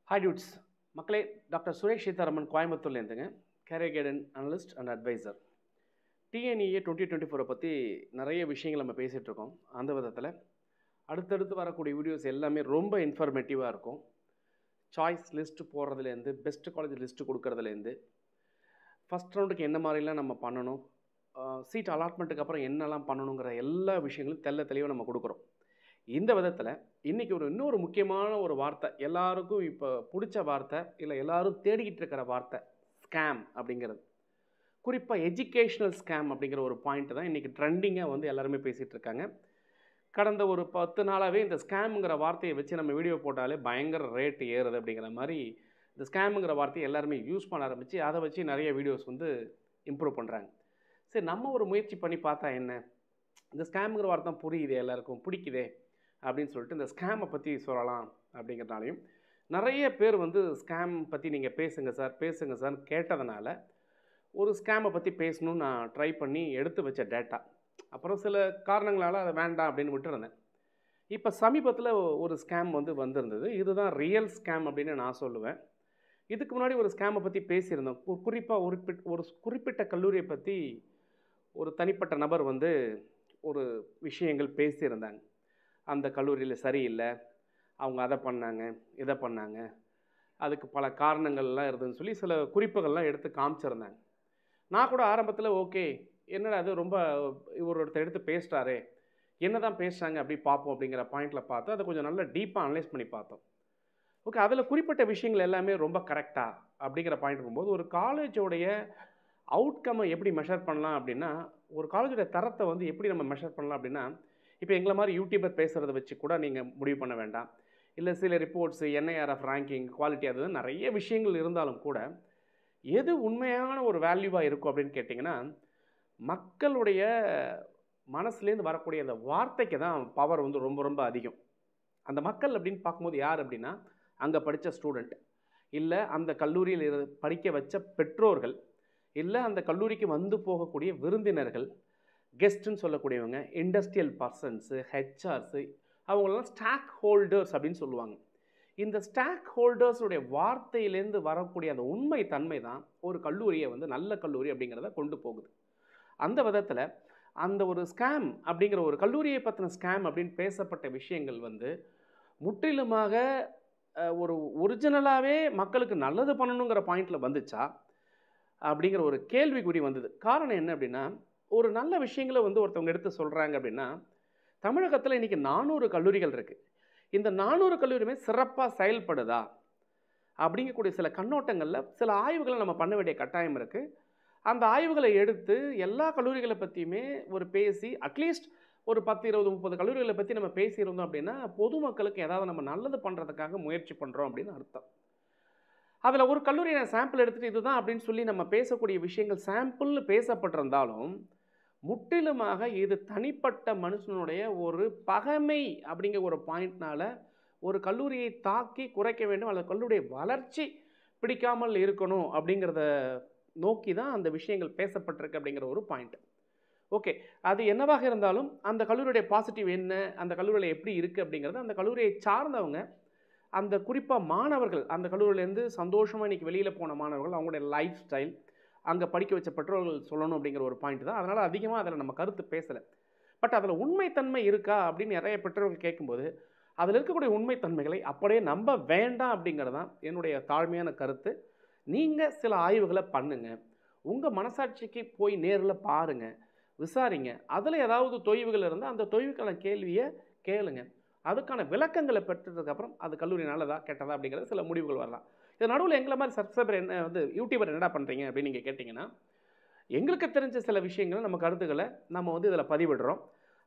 Hi dudes, மக்களே doctor Suresh Seetharaman கோயம்புத்தூர்லேருந்துங்க career guidance analyst and advisor. TNEA 2024 பற்றி நிறைய விஷயங்கள் நம்ம பேசிகிட்டு இருக்கோம். அந்த விதத்தில் அடுத்தடுத்து வரக்கூடிய வீடியோஸ் எல்லாமே ரொம்ப இன்ஃபர்மேட்டிவாக இருக்கும். சாய்ஸ் லிஸ்ட் போடுறதுலேருந்து பெஸ்ட் காலேஜ் லிஸ்ட்டு கொடுக்கறதுலேருந்து ஃபஸ்ட் ரவுண்டுக்கு என்ன மாதிரிலாம் நம்ம பண்ணணும், சீட் அலாட்மெண்ட்டுக்கு அப்புறம் என்னெல்லாம் பண்ணணுங்கிற எல்லா விஷயங்களும் தெளிவாக நம்ம கொடுக்குறோம். இந்த விதத்தில் இன்றைக்கி இன்னொரு முக்கியமான ஒரு வார்த்தை, எல்லாருக்கும் இப்போ பிடிச்ச வார்த்தை, இல்லை எல்லாரும் தேடிக்கிட்டு இருக்கிற வார்த்தை, ஸ்கேம் அப்படிங்கிறது. குறிப்பாக எஜுகேஷ்னல் ஸ்கேம் அப்படிங்கிற ஒரு பாயிண்ட் தான் இன்றைக்கி ட்ரெண்டிங்காக எல்லாருமே பேசிகிட்டு இருக்காங்க. கடந்த ஒரு 10 நாளாகவே இந்த ஸ்கேமுங்கிற வார்த்தையை வச்சு நம்ம வீடியோ போட்டாலே பயங்கர ரேட்டு ஏறுது அப்படிங்கிற மாதிரி இந்த ஸ்கேமுங்கிற வார்த்தையை எல்லாருமே யூஸ் பண்ண ஆரம்பித்து அதை வச்சு நிறைய வீடியோஸ் இம்ப்ரூவ் பண்ணுறாங்க. சரி, நம்ம ஒரு முயற்சி பண்ணி பார்த்தா என்ன, இந்த ஸ்கேமுங்கிற வார்த்தை புரியுதே, எல்லாருக்கும் பிடிக்குதே அப்படின்னு சொல்லிட்டு இந்த ஸ்கேமை பற்றி சொல்லலாம் அப்படிங்கிறதுனாலையும் நிறைய பேர் ஸ்கேம் பற்றி நீங்கள் பேசுங்க சார்னு கேட்டதுனால ஒரு ஸ்கேமை பற்றி பேசணும்னு நான் ட்ரை பண்ணி எடுத்து வச்ச டேட்டா. அப்புறம் சில காரணங்களால் அதை வேண்டாம் அப்படின்னு விட்டுருந்தேன். இப்போ சமீபத்தில் ஒரு ஸ்கேம் வந்திருந்தது. இதுதான் ரியல் ஸ்கேம் அப்படின்னு நான் சொல்லுவேன். இதுக்கு முன்னாடி ஒரு ஸ்கேமை பற்றி பேசியிருந்தோம். குறிப்பாக ஒரு குறிப்பிட்ட கல்லூரியை பற்றி ஒரு தனிப்பட்ட நபர் ஒரு விஷயங்கள் பேசியிருந்தாங்க. அந்த கல்லூரியில் சரியில்லை, அவங்க அதை பண்ணாங்க, இதை பண்ணாங்க, அதுக்கு பல காரணங்கள்லாம் இருந்ததுன்னு சொல்லி சில குறிப்புகள்லாம் எடுத்து காமிச்சிருந்தாங்க. நான் கூட ஆரம்பத்தில் ஓகே, என்னடா அது ரொம்ப ஒருத்தர் எடுத்து பேசிட்டாரே, என்ன தான் பேசுகிறாங்க அப்படி பார்ப்போம் அப்படிங்கிற பாயிண்டில் பார்த்து அதை கொஞ்சம் நல்லா டீப்பாக அனலைஸ் பண்ணி பார்த்தோம். ஓகே, அதில் குறிப்பிட்ட விஷயங்கள் எல்லாமே ரொம்ப கரெக்டாக அப்படிங்கிற பாயிண்ட் இருக்கும்போது ஒரு காலேஜோடைய அவுட்கம்மை எப்படி மெஷர் பண்ணலாம் அப்படின்னா, ஒரு காலேஜோடைய தரத்தை எப்படி நம்ம மெஷர் பண்ணலாம் அப்படின்னா, இப்போ எங்களை மாதிரி யூடியூபர் பேசுகிறத வச்சு கூட நீங்கள் முடிவு பண்ண வேண்டாம். இல்லை சில ரிப்போர்ட்ஸு, என்ஐஆர்எஃப் ரேங்கிங், குவாலிட்டி, அது நிறைய விஷயங்கள் இருந்தாலும் கூட எது உண்மையான ஒரு வேல்யூவாக இருக்கும் அப்படின்னு கேட்டிங்கன்னா, மக்களுடைய மனசுலேருந்து வரக்கூடிய அந்த வார்த்தைக்கு தான் பவர் ரொம்ப ரொம்ப அதிகம். அந்த மக்கள் அப்படின்னு பார்க்கும்போது யார் அப்படின்னா, அங்கே படித்த ஸ்டூடெண்ட், இல்லை அந்த கல்லூரியில் படிக்க வச்ச பெற்றோர்கள், இல்லை அந்த கல்லூரிக்கு போகக்கூடிய விருந்தினர்கள், கெஸ்ட்டுன்னு சொல்லக்கூடியவங்க, இண்டஸ்ட்ரியல் பர்சன்ஸு, ஹெச்ஆர்ஸு, அவங்களெல்லாம் ஸ்டாக் ஹோல்டர்ஸ் அப்படின்னு சொல்லுவாங்க. இந்த ஸ்டாக் ஹோல்டர்ஸுடைய வார்த்தையிலேருந்து வரக்கூடிய அந்த உண்மை தன்மை தான் ஒரு கல்லூரியை நல்ல கல்லூரி அப்படிங்கிறத கொண்டு போகுது. அந்த விதத்தில் அந்த ஒரு ஸ்கேம் அப்படிங்கிற ஒரு கல்லூரியை பற்றின ஸ்கேம் அப்படின்னு பேசப்பட்ட விஷயங்கள் முற்றிலுமாக ஒரு ஒரிஜினலாகவே மக்களுக்கு நல்லது பண்ணணுங்கிற பாயிண்டில் வந்துச்சா அப்படிங்கிற ஒரு கேள்விக்குறி வந்தது. காரணம் என்ன அப்படின்னா, ஒரு நல்ல விஷயங்களை ஒருத்தவங்க எடுத்து சொல்கிறாங்க அப்படின்னா, தமிழகத்தில் இன்றைக்கி 400 கல்லூரிகள் இருக்குது. இந்த 400 கல்லூரியுமே சிறப்பாக செயல்படுதா அப்படிங்கக்கூடிய சில கண்ணோட்டங்களில் சில ஆய்வுகளை நம்ம பண்ண வேண்டிய கட்டாயம் இருக்குது. அந்த ஆய்வுகளை எடுத்து எல்லா கல்லூரிகளை பற்றியுமே பேசி அட்லீஸ்ட் ஒரு 10, 20, 30 கல்லூரிகளை பற்றி நம்ம பேசியிருந்தோம் அப்படின்னா, பொதுமக்களுக்கு ஏதாவது நம்ம நல்லது பண்ணுறதுக்காக முயற்சி பண்ணுறோம் அப்படின்னு அர்த்தம். அதில் ஒரு கல்லூரியை நான் சாம்பிள் எடுத்துகிட்டு இதுதான் அப்படின்னு சொல்லி நம்ம பேசக்கூடிய விஷயங்கள் சாம்பிள்னு பேசப்பட்டிருந்தாலும், முற்றிலுமாக இது தனிப்பட்ட மனுஷனுடைய ஒரு பகைமை அப்படிங்கிற ஒரு பாயிண்ட்னால ஒரு கல்லூரியை தாக்கி குறைக்க வேண்டும், அல்லது கல்லூரியை வளர்ச்சி பிடிக்காமல் இருக்கணும் அப்படிங்கிறத நோக்கி தான் அந்த விஷயங்கள் பேசப்பட்டிருக்கு அப்படிங்கிற ஒரு பாயிண்ட். ஓகே, அது என்னவாக இருந்தாலும் அந்த கல்லூரியுடைய பாசிட்டிவ் என்ன, அந்த கல்லூரியில் எப்படி இருக்குது அப்படிங்கிறது அந்த கல்லூரியை சார்ந்தவங்க, அந்த குறிப்பாக மாணவர்கள், அந்த கல்லூரியிலேருந்து சந்தோஷமாக இன்றைக்கி வெளியில் போன மாணவர்கள், அவங்களுடைய லைஃப் ஸ்டைல், அங்கே படிக்க வச்ச பெற்றோர்கள் சொல்லணும் அப்படிங்கிற ஒரு பாயிண்ட் தான். அதனால் அதிகமாக அதில் நம்ம கருத்து பேசலை. பட் அதில் உண்மைத்தன்மை இருக்கா அப்படின்னு நிறைய பெற்றோர்கள் கேட்கும்போது, அதில் இருக்கக்கூடிய உண்மைத்தன்மைகளை அப்படியே நம்ப வேண்டாம் அப்படிங்கிறது தான் என்னுடைய தாழ்மையான கருத்து. நீங்கள் சில ஆய்வுகளை பண்ணுங்கள், உங்கள் மனசாட்சிக்கு போய் நேரில் பாருங்கள், விசாரிங்க. அதில் ஏதாவது தொய்வுகள் இருந்தால் அந்த தொய்வுக்கான கேள்வியை கேளுங்க. அதுக்கான விளக்கங்களை பெற்றதுக்கப்புறம் அது கல்லூரி நல்லதா கெட்டதா அப்படிங்கிறது சில முடிவுகள் வரலாம். இது நடுவில் எங்களை மாதிரி சப்ஸ்கிரைபர் என்ன யூடியூபர் என்னடா பண்ணுறீங்க அப்படின்னு நீங்கள் கேட்டிங்கன்னா, எங்களுக்கு தெரிஞ்ச சில விஷயங்களை நம்ம கருத்துக்களை நம்ம இதில் பதிவிடுறோம்.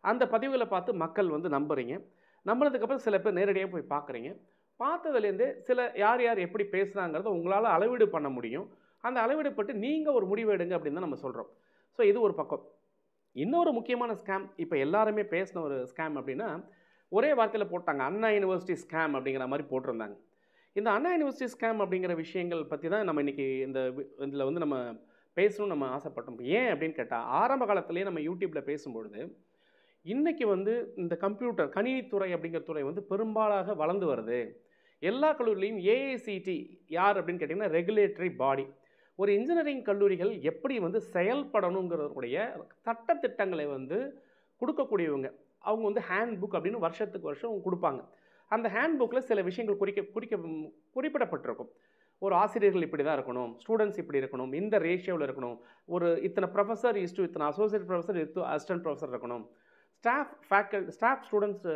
அந்த பதிவுகளை பார்த்து மக்கள் நம்புறீங்க. நம்பினதுக்கப்புறம் சில பேர் நேரடியாக போய் பார்க்குறீங்க. பார்த்ததுலேருந்து சில யார் யார் எப்படி பேசுகிறாங்கிறத உங்களால் அளவீடு பண்ண முடியும். அந்த அளவீடு பட்டு நீங்கள் ஒரு முடிவு எடுங்க அப்படின்னு தான் நம்ம சொல்கிறோம். ஸோ இது ஒரு பக்கம். இன்னொரு முக்கியமான ஸ்கேம், இப்போ எல்லாருமே பேசின ஒரு ஸ்கேம் அப்படின்னா, ஒரே வார்த்தையில் போட்டாங்க, அண்ணா யூனிவர்சிட்டி ஸ்கேம் அப்படிங்கிற மாதிரி போட்டிருந்தாங்க. இந்த அண்ணா யூனிவர்சிட்டி ஸ்கேம் அப்படிங்கிற விஷயங்கள் பற்றி தான் நம்ம இன்றைக்கி இதில் நம்ம பேசணும்னு நம்ம ஆசைப்பட்டோம். ஏன் அப்படின்னு கேட்டால், ஆரம்ப காலத்திலேயே நம்ம யூடியூப்பில் பேசும்பொழுது இன்றைக்கி இந்த கம்ப்யூட்டர் கணினித்துறை அப்படிங்கிற துறை பெரும்பாலாக வளர்ந்து வருது. எல்லா கல்லூரிலையும் ஏஐசிடி யார் அப்படின்னு கேட்டிங்கன்னா ரெகுலேட்டரி பாடி. ஒரு இன்ஜினியரிங் கல்லூரிகள் எப்படி வந்து செயல்படணுங்கிறதுடைய சட்டத்திட்டங்களை வந்து கொடுக்கக்கூடியவங்க. அவங்க வந்து ஹேண்ட் புக் அப்படின்னு வருஷத்துக்கு வருஷம் கொடுப்பாங்க. அந்த ஹேண்ட் புக்கில் சில விஷயங்கள் குறிப்பிடப்பட்டிருக்கும். ஒரு ஆசிரியர்கள் இப்படி தான் இருக்கணும், ஸ்டூடெண்ட்ஸ் இப்படி இருக்கணும், இந்த ரேஷியோவில் இருக்கணும், ஒரு இத்தனை ப்ரொஃபஸர் இத்தனை அசோசியேட் ப்ரொஃபஸர் அசிஸ்டன்ட் ப்ரொஃபஸர் இருக்கணும், ஸ்டாஃப் ஸ்டூடெண்ட்ஸ்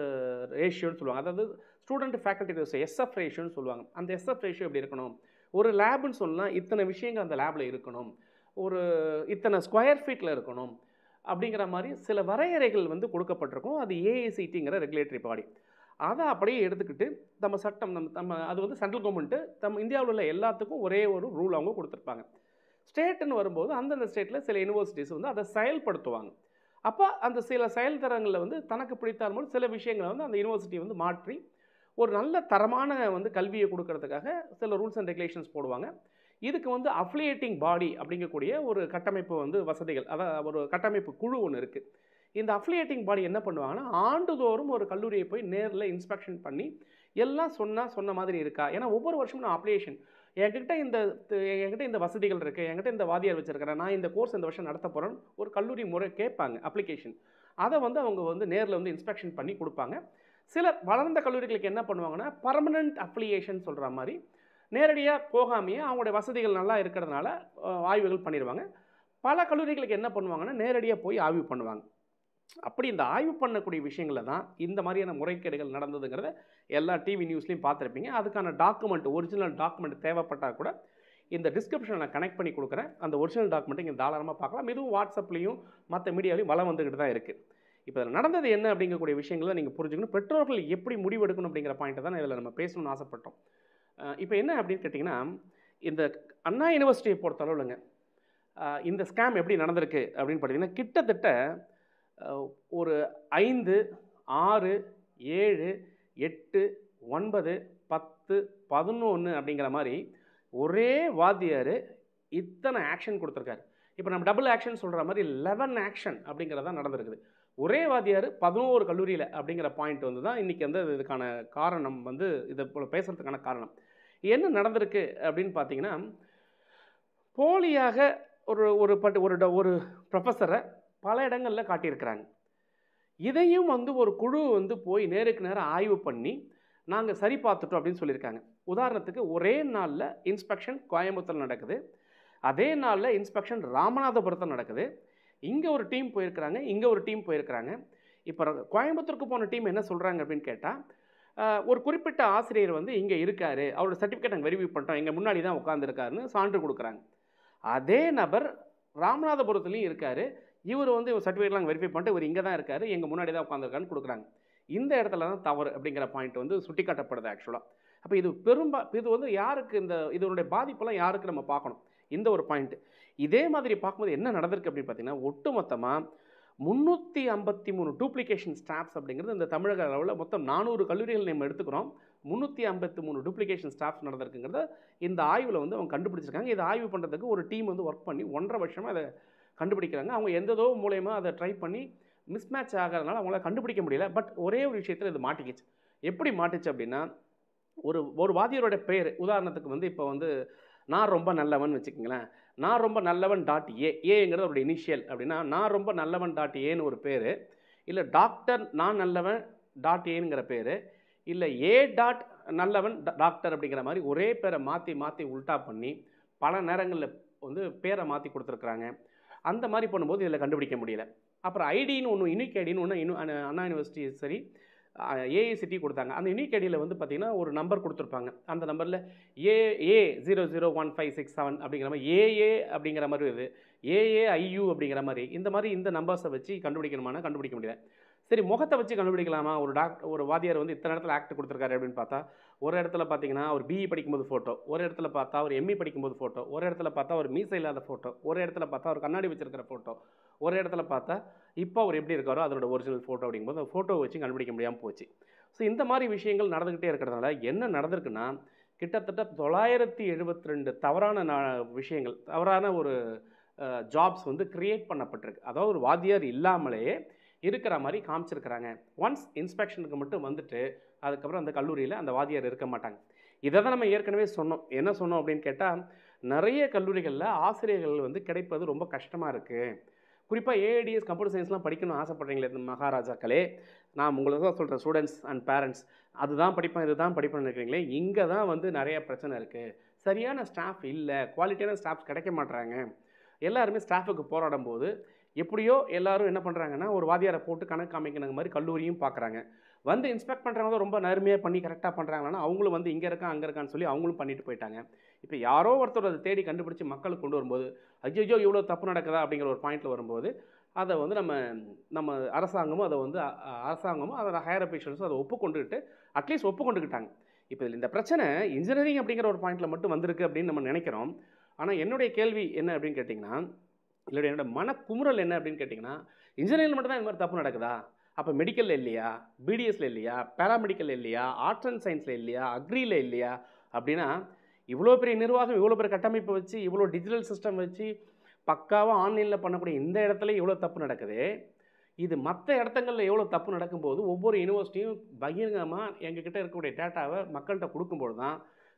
ரேஷியோன்னு சொல்லுவாங்க. அதாவது ஸ்டூடெண்ட் ஃபேக்கல்டி ரேஷியோ எஸ்எஃப் ரேஷியோன்னு சொல்லுவாங்க. அந்த எஸ்எஃப் ரேஷியோ எப்படி இருக்கணும், ஒரு லேபுன்னு சொல்லலாம் இத்தனை விஷயங்கள் அந்த லேபில் இருக்கணும், ஒரு இத்தனை ஸ்கொயர் ஃபீட்டில் இருக்கணும் அப்படிங்கிற மாதிரி சில வரையறைகள் வந்து கொடுக்கப்பட்டிருக்கும். அது ஏஐசிடிங்கிற ரெகுலேட்டரி பாடி. அதை அப்படியே எடுத்துக்கிட்டு நம்ம சட்டம் நம்ம அது வந்து சென்ட்ரல் கவர்மெண்ட்டு நம்ம இந்தியாவில் உள்ள எல்லாத்துக்கும் ஒரே ஒரு ரூல் அவங்க கொடுத்துருப்பாங்க. ஸ்டேட்டுன்னு வரும்போது அந்தந்த ஸ்டேட்டில் சில யூனிவர்சிட்டிஸ் வந்து அதை செயல்படுத்துவாங்க. அப்போ அந்த சில செயல்தரங்களில் வந்து தனக்கு பிடித்தால் போது சில விஷயங்களை வந்து அந்த யூனிவர்சிட்டி வந்து மாற்றி ஒரு நல்ல தரமான வந்து கல்வியை கொடுக்கறதுக்காக சில ரூல்ஸ் அண்ட் ரெகுலேஷன்ஸ் போடுவாங்க. இதுக்கு வந்து அஃபிலியேட்டிங் பாடி அப்படிங்கக்கூடிய ஒரு கட்டமைப்பு வந்து வசதிகள், அதாவது ஒரு கட்டமைப்பு குழு ஒன்று இருக்குது. இந்த அஃபிலியேட்டிங் பாடி என்ன பண்ணுவாங்கன்னா, ஆண்டுதோறும் ஒரு கல்லூரியை போய் நேரில் இன்ஸ்பெக்ஷன் பண்ணி எல்லாம் சொன்ன மாதிரி இருக்கா. ஏன்னா ஒவ்வொரு வருஷமும் நான் அப்ளிகேஷன் என்கிட்ட இந்த வசதிகள் இருக்குது, என்கிட்ட இந்த வாதியார் வச்சுருக்கிறேன், நான் இந்த கோர்ஸ் இந்த வருஷம் நடத்த போகிறேன்னு ஒரு கல்லூரி முறை கேட்பாங்க அப்ளிகேஷன். அதை வந்து அவங்க வந்து நேரில் வந்து இன்ஸ்பெக்ஷன் பண்ணி கொடுப்பாங்க. சில வளர்ந்த கல்லூரிகளுக்கு என்ன பண்ணுவாங்கன்னா, பர்மனன்ட் அஃபிலியேஷன் சொல்கிற மாதிரி நேரடியாக போகாமையே அவங்களுடைய வசதிகள் நல்லா இருக்கிறதுனால ஆய்வுகள் பண்ணிடுவாங்க. பல கல்லூரிகளுக்கு என்ன பண்ணுவாங்கன்னா, நேரடியாக போய் ஆய்வு பண்ணுவாங்க. அப்படி இந்த ஆய்வு பண்ணக்கூடிய விஷயங்களில் தான் இந்த மாதிரியான முறைகேடுகள் நடந்ததுங்கிறத எல்லா டிவி நியூஸ்லையும் பார்த்துருப்பீங்க. அதுக்கான டாக்குமெண்ட், ஒரிஜினல் டாக்குமெண்ட் தேவைப்பட்டால் கூட இந்த டிஸ்கிரிப்ஷனில் நான் கனெக்ட் பண்ணி கொடுக்குறேன். அந்த ஒரிஜினல் டாக்குமெண்ட்டை இங்கே தாராளமாக பார்க்கலாம். இதுவும் வாட்ஸ்அப்லேயும் மற்ற மீடியாவிலையும் வளம் வந்துக்கிட்டு தான் இருக்குது. இப்போ இதில் நடந்தது என்ன அப்படிங்கக்கூடிய விஷயங்களை நீங்கள் புரிஞ்சுக்கணும். பெற்றோர்கள் எப்படி முடிவெடுக்கணும் அப்படிங்கிற பாயிண்ட்டை தான் இதில் நம்ம பேசணும்னு ஆசைப்பட்டோம். இப்போ என்ன அப்படின்னு கேட்டிங்கன்னா, இந்த அண்ணா யூனிவர்சிட்டியை பொறுத்தளவுலங்க இந்த ஸ்கேம் எப்படி நடந்திருக்கு அப்படின்னு பார்த்தீங்கன்னா, கிட்டத்தட்ட ஒரு 5, 6, 7, 8, 9, 10, 11 அப்படிங்கிற மாதிரி ஒரே வாத்தியார் இத்தனை ஆக்ஷன் கொடுத்துருக்காரு. இப்போ நம்ம டபுள் ஆக்ஷன் சொல்கிற மாதிரி 11 ஆக்ஷன் அப்படிங்கிறதான் நடந்திருக்குது. ஒரே வாத்தியார் 11 கல்லூரியில் அப்படிங்கிற பாயிண்ட் வந்து தான் இன்றைக்கி வந்து இதுக்கான காரணம் வந்து இதை போல் பேசுகிறதுக்கான காரணம். என்ன நடந்திருக்கு அப்படின்னு பார்த்தீங்கன்னா, போலியாக ஒரு ப்ரொஃபஸரை பல இடங்களில் காட்டியிருக்கிறாங்க. இதையும் வந்து ஒரு குழு வந்து போய் நேருக்கு நேரம் ஆய்வு பண்ணி நாங்கள் சரி பார்த்துட்டோம் அப்படின்னு சொல்லியிருக்காங்க. உதாரணத்துக்கு ஒரே நாளில் இன்ஸ்பெக்ஷன் கோயம்புத்தூர் நடக்குது, அதே நாளில் இன்ஸ்பெக்ஷன் ராமநாதபுரத்தில் நடக்குது. இங்கே ஒரு டீம் போயிருக்கிறாங்க, இங்கே ஒரு டீம் போயிருக்கிறாங்க. இப்போ கோயம்புத்தூருக்கு போன டீம் என்ன சொல்கிறாங்க அப்படின்னு கேட்டால், ஒரு குறிப்பிட்ட ஆசிரியர் வந்து இங்கே இருக்கார், அவரோட சர்டிஃபிகேட் நாங்கள் வெரிஃபை பண்ணிட்டோம், எங்கள் முன்னாடி தான் உட்காந்துருக்காருன்னு சான்று கொடுக்குறாங்க. அதே நபர் ராமநாதபுரத்துலேயும் இருக்கார், இவர் வந்து இவர் சர்டிஃபிகேட்லாம் வெரிஃபை பண்ணிட்டு இவர் இங்கே தான் இருக்கார், எங்கள் முன்னாடி தான் உட்காந்துருக்காருன்னு கொடுக்குறாங்க. இந்த இடத்துல தான் தவறு அப்படிங்கிற பாயிண்ட் வந்து சுட்டி காட்டப்படுது ஆக்சுவலாக. அப்போ இது வந்து யாருக்கு இதனுடைய பாதிப்பெல்லாம் யாருக்கு நம்ம பார்க்கணும், இந்த ஒரு பாயிண்ட். இதே மாதிரி பார்க்கும்போது என்ன நடந்திருக்கு அப்படின்னு பார்த்தீங்கன்னா, ஒட்டுமொத்தமாக 353 டூப்ளிகேஷன் ஸ்டாஃப்ஸ் அப்படிங்கிறது இந்த தமிழக அளவில் மொத்தம் 400 கல்லூரிகள் நம்ம எடுத்துக்கிறோம். 353 டூப்ளிகேஷன் ஸ்டாஃப்ஸ் நடந்திருக்குங்கிறத இந்த ஆய்வில் வந்து அவங்க கண்டுபிடிச்சிருக்காங்க. இதை ஆய்வு பண்ணுறதுக்கு ஒரு டீம் வந்து ஒர்க் பண்ணி 1.5 வருஷமாக அதை கண்டுபிடிக்கிறாங்க. அவங்க எந்ததோ மூலயமா அதை ட்ரை பண்ணி மிஸ்மேட்ச் ஆகிறதுனால அவங்களால கண்டுபிடிக்க முடியல. பட் ஒரே ஒரு விஷயத்தில் இது மாட்டிக்கிச்சு. எப்படி மாட்டுச்சு அப்படின்னா, ஒரு வாத்தியரோட பேர் உதாரணத்துக்கு வந்து இப்போ வந்து நான் ரொம்ப நல்லவன் வச்சுக்கோங்களேன். நான் ரொம்ப நல்லவன் ஏங்கிறது அவருடைய இனிஷியல் அப்படின்னா, நான் ரொம்ப நல்லவன் ஏன்னு ஒரு பேர், இல்லை டாக்டர் நான் நல்லவன் ஏங்கிற பேர், இல்லை நல்லவன் டாக்டர் அப்படிங்கிற மாதிரி ஒரே பேரை மாற்றி உல்ட்டா பண்ணி பல நேரங்களில் வந்து பேரை மாற்றி கொடுத்துருக்குறாங்க. அந்த மாதிரி பண்ணும்போது இதில் கண்டுபிடிக்க முடியல. அப்புறம் ஐடின்னு ஒன்று, யூனிக் ஐடின்னு ஒன்று அண்ணா யூனிவர்சிட்டி சரி ஏஐசிடி கொடுத்தாங்க. அந்த யூனிக் ஐடியில் வந்து பார்த்திங்கன்னா ஒரு நம்பர் கொடுத்துருப்பாங்க. அந்த நம்பரில் AA001567 அப்படிங்கிற மாதிரி ஏஏ அப்படிங்கிற மாதிரி இது AAIU அப்படிங்கிற மாதிரி இந்த நம்பர்ஸை வச்சு கண்டுபிடிக்கணுமானா கண்டுபிடிக்க முடியல. சரி, முகத்தை வச்சு கண்டுபிடிக்கலாமா, ஒரு வாத்தியார் வந்து இத்தனை இடத்துல ஆக்ட் கொடுத்துருக்காரு அப்படின்னு பார்த்தா, ஒரு இடத்துல பார்த்தீங்கன்னா அவர் பிஇ படிக்கும்போது ஃபோட்டோ, ஒரு இடத்துல பார்த்தா அவர் எம்இ படிக்கும்போது ஃபோட்டோ, ஒரு இடத்துல பார்த்தா அவர் மீசை இல்லாத ஃபோட்டோ, ஒரு இடத்துல பார்த்தா அவர் கண்ணாடி வச்சிருக்கிற ஃபோட்டோ, ஒரு இடத்துல பார்த்தா இப்போ அவர் எப்படி இருக்காரோ அதோட ஒரிஜினல் ஃபோட்டோ அப்படிங்கும்போது அந்த ஃபோட்டோ வச்சு கண்டுபிடிக்க முடியாமல் போச்சு. ஸோ இந்த மாதிரி விஷயங்கள் நடந்துக்கிட்டே இருக்கிறதுனால என்ன நடந்திருக்குன்னா, கிட்டத்தட்ட 972 தவறான விஷயங்கள், தவறான ஒரு ஜாப்ஸ் வந்து கிரியேட் பண்ணப்பட்டிருக்கு. அதாவது ஒரு வாத்தியார் இல்லாமலேயே இருக்கிற மாதிரி காமிச்சிருக்கிறாங்க. ஒன்ஸ் இன்ஸ்பெக்ஷனுக்கு மட்டும் வந்துட்டு அதுக்கப்புறம் அந்த கல்லூரியில் அந்த வாத்தியார் இருக்க மாட்டாங்க. இதை தான் நம்ம ஏற்கனவே சொன்னோம். என்ன சொன்னோம் அப்படின்னு கேட்டால், நிறைய கல்லூரிகளில் ஆசிரியர்கள் வந்து கிடைப்பது ரொம்ப கஷ்டமாக இருக்குது. குறிப்பாக ஏஐடிஎஸ் கம்ப்யூட்டர் சயின்ஸ்லாம் படிக்கணும்னு ஆசைப்படுறீங்களே இந்த மகாராஜாக்களே, நான் உங்களுக்கு தான் சொல்கிறேன் ஸ்டூடெண்ட்ஸ் அண்ட் பேரண்ட்ஸ், அதுதான் படிப்பேன் இதுதான் படிப்பேன்னு நினைக்கிறீங்களே, இங்கே தான் வந்து நிறைய பிரச்சனை இருக்குது. சரியான ஸ்டாஃப் இல்லை, குவாலிட்டியான ஸ்டாஃப்ஸ் கிடைக்க மாட்டுறாங்க. எல்லாருமே ஸ்டாஃபுக்கு போராடும் போது எப்படியோ எல்லாரும் என்ன பண்ணுறாங்கன்னா, ஒரு வாத்தியாரை போட்டு கணக்கு காமிக்கிற மாதிரி கல்லூரியும் பார்க்குறாங்க. வந்து இன்ஸ்பெக்ட் பண்ணுறவங்க ரொம்ப நேர்மையாக பண்ணி கரெக்டாக பண்ணுறாங்கன்னா, அவங்களும் வந்து இங்கே இருக்கான் அங்கே இருக்கான்னு சொல்லி அவங்களும் பண்ணிட்டு போயிட்டாங்க. இப்போ யாரோ ஒருத்தர் அதை தேடி கண்டுபிடிச்சி மக்களுக்கு கொண்டு வரும்போது, ஐயோ இவ்வளோ தப்பு நடக்குதா அப்படிங்கிற ஒரு பாயிண்ட்டில் வரும்போது, அதை வந்து நம்ம அரசாங்கமும் அதை வந்து அரசாங்கமும் அதை ஹையர் அஃபீஷியல்ஸும் அதை ஒப்புக்கொண்டுக்கிட்டு அட்லீஸ்ட் ஒப்புக்கொண்டுக்கிட்டாங்க. இப்போ இதில் இந்த பிரச்சனை இன்ஜினியரிங் அப்படிங்கிற ஒரு பாயிண்ட்டில் மட்டும் வந்திருக்கு அப்படின்னு நம்ம நினைக்கிறோம். ஆனால் என்னுடைய கேள்வி என்ன அப்படின்னு கேட்டிங்கன்னா, இல்லை என்னோட மனக்குமுறல் என்ன அப்படின்னு கேட்டிங்கன்னா, இன்ஜினியரிங் மட்டும் தான் இந்த மாதிரி தப்பு நடக்குதா? அப்போ மெடிக்கலில் இல்லையா, பிடிஎஸ்ல இல்லையா, பேராமெடிக்கல் இல்லையா, ஆர்ட்ஸ் அண்ட் சயின்ஸில் இல்லையா, அக்ரியில் இல்லையா? அப்படின்னா இவ்வளோ பெரிய நிர்வாகம், இவ்வளோ பெரிய கட்டமைப்பை வச்சு, இவ்வளோ டிஜிட்டல் சிஸ்டம் வச்சு பக்காவாக ஆன்லைனில் பண்ணக்கூடிய இந்த இடத்துல இவ்வளோ தப்பு நடக்குது. இது மற்ற இடத்துங்களில் எவ்வளோ தப்பு நடக்கும்போது ஒவ்வொரு யூனிவர்சிட்டியும் பகிரங்கமாக எங்ககிட்ட இருக்கக்கூடிய டேட்டாவை மக்கள்கிட்ட கொடுக்கும்போது தான்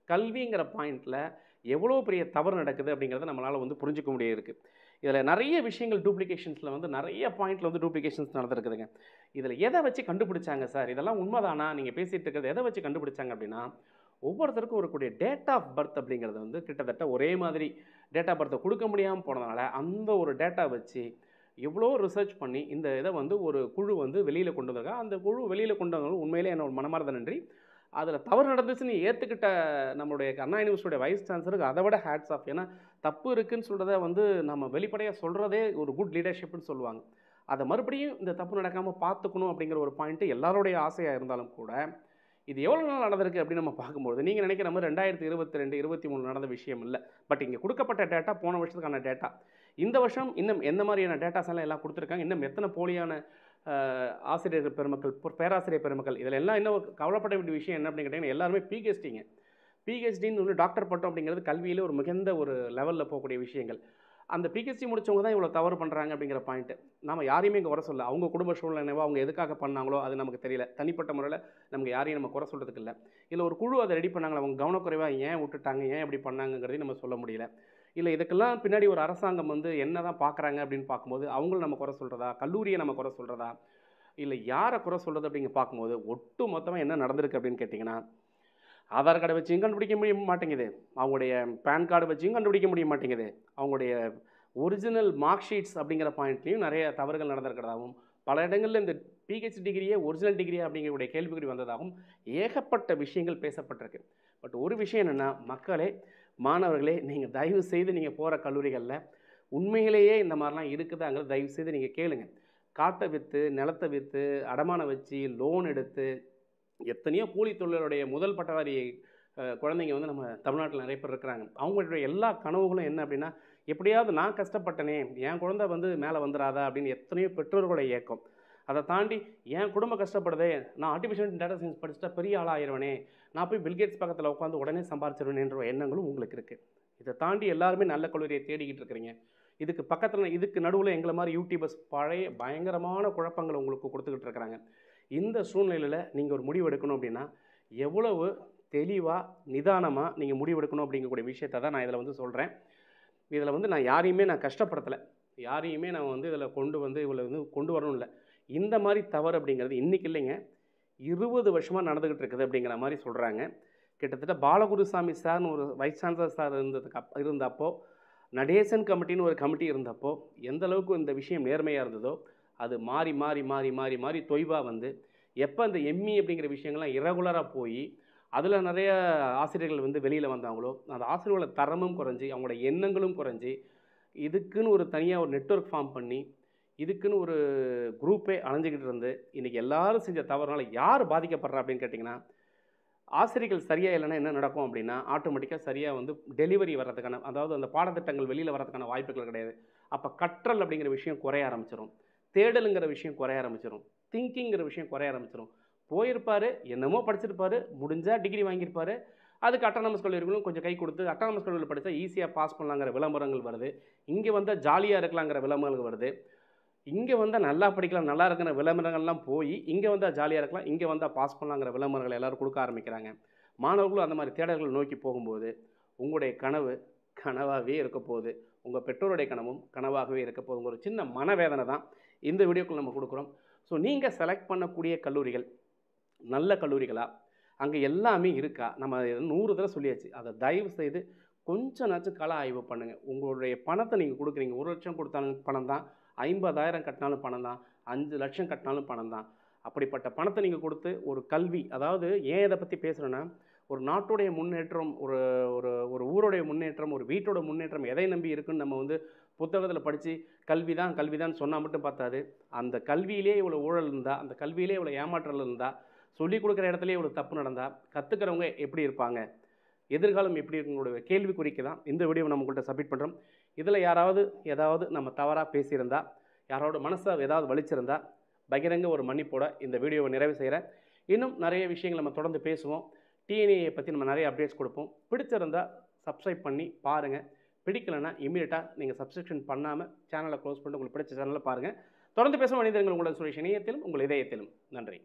கல்விங்கிற பாயிண்டில் எவ்வளோ பெரிய தவறு நடக்குது அப்படிங்கிறத நம்மளால் வந்து புரிஞ்சிக்க முடியிருக்கு. இதில் நிறைய விஷயங்கள் டூப்ளிகேஷன்ஸில் வந்து நிறைய பாயிண்டில் வந்து டூப்ளிகேஷன்ஸ் நடந்திருக்குதுங்க. இதில் எதை வச்சு கண்டுபிடிச்சாங்க சார், இதெல்லாம் உண்மைதானா நீங்கள் பேசிகிட்டு இருக்கிறது எதை வச்சு கண்டுபிடிச்சாங்க அப்படின்னா, ஒவ்வொருத்தருக்கும் வரக்கூடிய டேட் ஆஃப் பர்த் அப்படிங்கிறது வந்து கிட்டத்தட்ட ஒரே மாதிரி டேட் ஆஃப் பர்த்தை கொடுக்க முடியாமல் போனதுனால அந்த ஒரு டேட்டா வச்சு எவ்வளோ ரிசர்ச் பண்ணி இந்த இதை வந்து ஒரு குழு வந்து வெளியில் கொண்டு வந்தாங்க. அந்த குழு வெளியில் கொண்டு வந்தவங்க உண்மையிலே என்னோட மனமார்ந்த நன்றி. அதில் தவறு நடந்துச்சுன்னு ஏற்றுக்கிட்ட நம்மளுடைய அண்ணா யூனிவர்சிட்டியோட வைஸ் சான்சலருக்கு அதை விட ஹேட்ஸ் ஆஃப். ஏன்னா தப்பு இருக்குதுன்னு சொல்கிறத வந்து நம்ம வெளிப்படையாக சொல்கிறதே ஒரு குட் லீடர்ஷிப்னு சொல்லுவாங்க. அதை மறுபடியும் இந்த தப்பு நடக்காமல் பார்த்துக்கணும் அப்படிங்கிற ஒரு பாயிண்ட்டு எல்லாருடைய ஆசையாக இருந்தாலும் கூட இது எவ்வளோ நாள் நடந்திருக்கு அப்படின்னு நம்ம பார்க்கும்போது நீங்கள் நினைக்கிற மாதிரி 2022, 23 நடந்த விஷயம் இல்லை. பட் இங்கே கொடுக்கப்பட்ட டேட்டா போன வருஷத்துக்கான டேட்டா. இந்த வருஷம் இன்னும் எந்த மாதிரியான டேட்டாஸ் எல்லாம் கொடுத்துருக்காங்க, இன்னும் எத்தனை போலியான ஆசிரியர் பெருமக்கள், பேராசிரியர் பெருமக்கள், இதில் எல்லாம் இன்னும் கவலைப்பட வேண்டிய விஷயம் என்ன அப்படின்னு கேட்டிங்கன்னா, எல்லாருமே பிஹெச்டிங்க. பிஹெச்டின்னு சொல்லி டாக்டர் பட்டம் அப்படிங்கிறது கல்வியில் ஒரு மிகுந்த ஒரு லெவலில் போகக்கூடிய விஷயங்கள். அந்த பிஹெச்டி முடித்தவங்க தான் இவ்வளோ தவறு பண்ணுறாங்க அப்படிங்கிற பாயிண்ட்டு. நம்ம யாரையுமே இங்கே குறை சொல்ல, அவங்க குடும்ப சூழ்நிலைவோ அவங்க எதுக்காக பண்ணாங்களோ அது நமக்கு தெரியல. தனிப்பட்ட முறையில் நமக்கு யாரையும் நம்ம குறை சொல்கிறதுக்கு இல்லை. இல்லை ஒரு குழு அதை ரெடி பண்ணாங்களா, அவங்க கவனக்குறைவாக ஏன் விட்டுட்டாங்க, ஏன் இப்படி பண்ணாங்கிறதையும் நம்ம சொல்ல முடியல. இல்லை இதுக்கெல்லாம் பின்னாடி ஒரு அரசாங்கம் வந்து என்ன தான் பார்க்குறாங்க அப்படின்னு பார்க்கும்போது அவங்களும் நம்ம குறை சொல்கிறதா, கல்லூரியை நம்ம குறை சொல்கிறதா, இல்லை யாரை குறை சொல்கிறது அப்படிங்க பார்க்கும்போது ஒட்டு மொத்தமாக என்ன நடந்திருக்கு அப்படின்னு கேட்டிங்கன்னா, ஆதார் கார்டை வச்சும் கண்டுபிடிக்க முடிய மாட்டேங்குது, அவங்களுடைய பேன் கார்டு வச்சும் கண்டுபிடிக்க முடிய மாட்டேங்குது, அவங்களுடைய ஒரிஜினல் மார்க் ஷீட்ஸ் அப்படிங்கிற பாயிண்ட்லேயும் நிறைய தவறுகள் நடந்திருக்கிறதாகவும், பல இடங்களில் இந்த பிஹெச்டி டிகிரியே ஒரிஜினல் டிகிரியா அப்படிங்கக்கூடிய கேள்விக்குறி வந்ததாகவும் ஏகப்பட்ட விஷயங்கள் பேசப்பட்டிருக்கு. பட் ஒரு விஷயம் என்னென்னா, மக்களே மாணவர்களே, நீங்கள் தயவு செய்து நீங்கள் போகிற கல்லூரிகளில் உண்மையிலேயே இந்த மாதிரிலாம் இருக்குதாங்கிறது தயவு செய்து நீங்கள் கேளுங்க. காட்டை விற்று, நிலத்தை விற்று, அடமானம் வச்சு, லோன் எடுத்து எத்தனையோ கூலி தொழிலுடைய முதல் பட்டதாரி குழந்தைங்க வந்து நம்ம தமிழ்நாட்டில் நிறைய பேர் இருக்கிறாங்க. அவங்களுடைய எல்லா கனவுகளும் என்ன அப்படின்னா, எப்படியாவது நான் கஷ்டப்பட்டனே என் குழந்தை வந்து மேலே வந்துடாதா அப்படின்னு எத்தனையோ பெற்றோர்களுடைய ஏக்கம். அதை தாண்டி என் குடும்பம் கஷ்டப்படுதே, நான் ஆர்டிஃபிஷியல் டேட்டா சயின்ஸ் படிச்சுட்டா பெரிய ஆளாயிருவனே, நான் போய் பில்கேட்ஸ் பக்கத்தில் உட்காந்து உடனே சம்பாரிச்சிருவேன்ற எண்ணங்களும் உங்களுக்கு இருக்குது. இதை தாண்டி எல்லாருமே நல்ல கல்லூரியை தேடிக்கிட்டு இருக்கிறீங்க. இதுக்கு பக்கத்தில் இதுக்கு நடுவில் எங்களை மாதிரி யூடியூபர்ஸ் பழைய பயங்கரமான குழப்பங்களை உங்களுக்கு கொடுத்துக்கிட்டு இருக்கிறாங்க. இந்த சூழ்நிலையில் நீங்கள் ஒரு முடிவு எடுக்கணும் அப்படின்னா எவ்வளவு தெளிவாக நிதானமாக நீங்கள் முடிவெடுக்கணும் அப்படிங்கக்கூடிய விஷயத்தை தான் நான் இதில் வந்து சொல்கிறேன். இதில் வந்து நான் யாரையுமே கஷ்டப்படுத்தலை, யாரையுமே நான் வந்து இதில் கொண்டு வரணும் இல்லை. இந்த மாதிரி தவறு அப்படிங்கிறது இன்றைக்கி இல்லைங்க, 20 வருஷமாக நடந்துக்கிட்டு இருக்குது அப்படிங்கிற மாதிரி சொல்கிறாங்க. கிட்டத்தட்ட பாலகுருசாமி சார்னு ஒரு வைஸ் சான்சலர் சார் இருந்தப்போ, நடேசன் கமிட்டின்னு ஒரு கமிட்டி இருந்தப்போ எந்த அளவுக்கு இந்த விஷயம் நேர்மையாக இருந்ததோ அது மாறி மாறி மாறி மாறி மாறி தொய்வாக வந்து எப்போ அந்த எம்இ அப்படிங்கிற விஷயங்கள்லாம் இரகுலராக போய் அதில் நிறைய ஆசிரியர்கள் வந்து வெளியில் வந்தாங்களோ அந்த ஆசிரியர்களோட தரமும் குறைஞ்சி அவங்களோட எண்ணங்களும் குறைஞ்சி இதுக்குன்னு ஒரு தனியாக ஒரு நெட்வொர்க் ஃபார்ம் பண்ணி இதுக்குன்னு ஒரு குரூப்பே அணைஞ்சிக்கிட்டு இருந்து இன்றைக்கி எல்லாரும் செஞ்ச தவறுனால யார் பாதிக்கப்படுறா அப்படின்னு கேட்டிங்கன்னா, ஆசிரியர்கள் சரியாக இல்லைன்னா என்ன நடக்கும் அப்படின்னா ஆட்டோமேட்டிக்காக சரியாக வந்து டெலிவரி வர்றதுக்கான, அதாவது அந்த பாடத்திட்டங்கள் வெளியில் வர்றதுக்கான வாய்ப்புகள் கிடையாது. அப்போ கற்றல் அப்படிங்கிற விஷயம் குறைய ஆரம்பிச்சிடும், தேடலுங்கிற விஷயம் குறைய ஆரம்பிச்சிடும், திங்கிங்கிற விஷயம் குறைய ஆரம்பிச்சிடும். போயிருப்பார், என்னமோ படிச்சிருப்பார், முடிஞ்சால் டிகிரி வாங்கியிருப்பார், அதுக்கு அட்டானமஸ் கல்லூரிகளும் கொஞ்சம் கை கொடுத்து அட்டானமஸ் கல்லூரியில் படித்தா ஈஸியாக பாஸ் பண்ணலாங்கிற விளம்பரங்கள் வருது, இங்கே வந்தால் ஜாலியாக இருக்கலாங்கிற விளம்பரங்கள் வருது. இங்கே வந்தால் நல்லா படிக்கலாம், நல்லா இருக்கிற விளம்பரங்கள்லாம் போய் இங்கே வந்தால் ஜாலியாக இருக்கலாம், இங்கே வந்தால் பாஸ் பண்ணலாங்கிற விளம்பரங்கள் எல்லோரும் கொடுக்க ஆரம்பிக்கிறாங்க. மாணவர்களும் அந்த மாதிரி தேடல்களை நோக்கி போகும்போது உங்களுடைய கனவு கனவாகவே இருக்க போகுது. உங்கள் பெற்றோருடைய கனவும் கனவாகவே இருக்க போகுதுங்க. ஒரு சின்ன மனவேதனை தான் இந்த வீடியோக்குள்ள நம்ம கொடுக்குறோம். ஸோ நீங்கள் செலக்ட் பண்ணக்கூடிய கல்லூரிகள் நல்ல கல்லூரிகளா, அங்கே எல்லாமே இருக்கா? நம்ம 100 தடவை சொல்லியாச்சு. அதை தயவு செய்து கொஞ்சனாச்சும் கள ஆய்வு பண்ணுங்கள். உங்களுடைய பணத்தை நீங்கள் கொடுக்குறீங்க. 1 லட்சம் கொடுத்தாலும் பணம் தான், 50,000 கட்டினாலும் பணம் தான், 5 லட்சம் கட்டினாலும் பணம் தான். அப்படிப்பட்ட பணத்தை நீங்கள் கொடுத்து ஒரு கல்வி, அதாவது ஏன் இதை பற்றி பேசுகிறேன்னா, ஒரு நாட்டுடைய முன்னேற்றம், ஒரு ஒரு ஒரு ஊருடைய முன்னேற்றம், ஒரு வீட்டோட முன்னேற்றம் எதை நம்பி இருக்குன்னு நம்ம வந்து புத்தகத்தில் படித்து கல்வி தான் கல்விதான் சொன்னால் மட்டும் பார்த்தாது. அந்த கல்வியிலே இவ்வளோ ஊழல் இருந்தால், அந்த கல்வியிலே இவ்வளோ ஏமாற்றல் இருந்தால், சொல்லிக் கொடுக்குற இடத்துலேயே இவ்வளோ தப்பு நடந்தால், கற்றுக்கிறவங்க எப்படி இருப்பாங்க, எதிர்காலம் எப்படி இருக்குங்களோட கேள்விக்குறிக்கு தான் இந்த வீடியோவை நம்ம உங்கள்கிட்ட சப்மிட் பண்ணுறோம். இதில் ஏதாவது நம்ம தவறாக பேசியிருந்தா, யாரோட மனசை ஏதாவது வலிச்சிருந்தா பகிரங்க ஒரு மன்னிப்போட இந்த வீடியோவை நிறைவு செய்கிறேன். இன்னும் நிறைய விஷயங்கள் நம்ம தொடர்ந்து பேசுவோம். டிஎன்ஏ பற்றி நம்ம நிறைய அப்டேட்ஸ் கொடுப்போம். பிடிச்சிருந்தால் சப்ஸ்கிரைப் பண்ணி பாருங்கள். பிடிக்கலைன்னா இமீடியட்டாக நீங்கள் சப்ஸ்கிரிப்ஷன் பண்ணாமல் சேனலை க்ளோஸ் பண்ணிட்டு உங்களுக்கு பிடிச்ச சேனலில் பாருங்கள். தொடர்ந்து பேசும் மனிதர்கள் உங்களோட சுரேஷ் இணையத்திலும் உங்கள் இதயத்திலும். நன்றி.